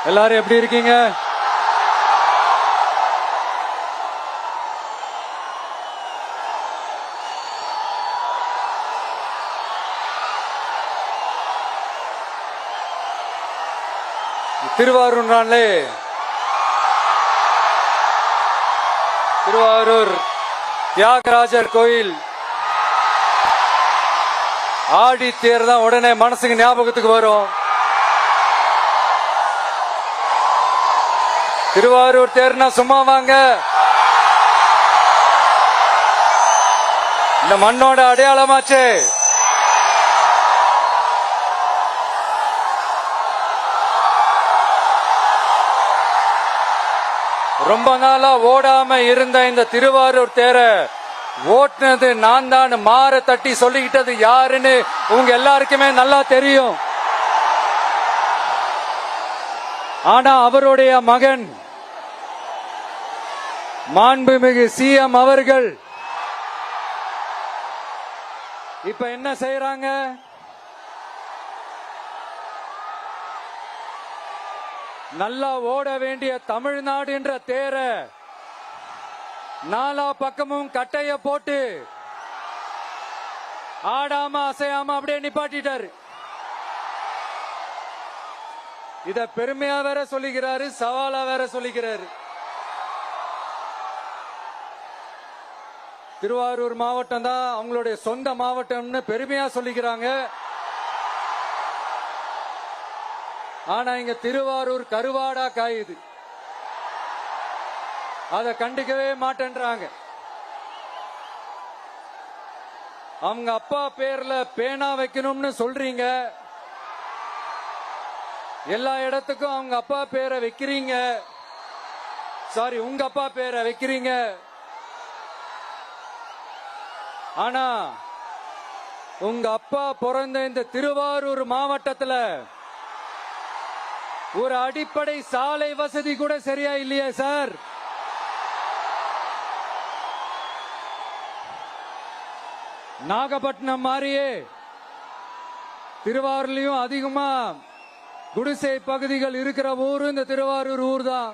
எல்லாரும் எப்படி இருக்கீங்க? திருவாரூர் நாளே திருவாரூர் தியாகராஜர் கோயில் ஆடி தேர் தான் உடனே மனசுக்கு ஞாபகத்துக்கு வரும். திருவாரூர் தேர்னா சும்மா வாங்க, இந்த மண்ணோட அடையாளமாச்சு. ரொம்ப நாளா ஓடாம இருந்த இந்த திருவாரூர் தேரை ஓட்டுனது நான் தான், மாற தட்டி சொல்லிக்கிட்டது யாருன்னு உங்க எல்லாருக்குமே நல்லா தெரியும். ஆனா அவருடைய மகன் மாண்புமிகு சிஎம் அவர்கள் இப்ப என்ன செய்யறாங்க? நல்லா ஓட வேண்டிய தமிழ்நாடு என்ற தேர நாலா பக்கமும் கட்டைய போட்டு ஆடாம அசையாம அப்படியே நிப்பாட்டிட்டாரு. இத பெருமையா வேற சொல்லிக்கிறாரு, சவாலா வேற சொல்லிக்கிறாரு. திருவாரூர் மாவட்டம் தான் அவங்களுடைய சொந்த மாவட்டம்னு பெருமையா சொல்லிக்கிறாங்க. ஆனா இங்க திருவாரூர் கருவாடா காயுது, அத கண்டுக்கவே மாட்டேன்றாங்க. அவங்க அப்பா பேர்ல பேனா வைக்கணும்னு சொல்றீங்க, எல்லா இடத்துக்கும் அவங்க அப்பா பேரை வைக்கிறீங்க, சாரி உங்க அப்பா பேரை வைக்கிறீங்க. ஆனா உங்க அப்பா பிறந்த இந்த திருவாரூர் மாவட்டத்துல ஒரு அடிப்படை சாலை வசதி கூட சரியா இல்லையே சார். நாகப்பட்டினம் மாதிரியே திருவாரூர்லயும் அதிகமா குடிசை பகுதிகள் இருக்கிற ஊரு இந்த திருவாரூர் ஊர் தான்.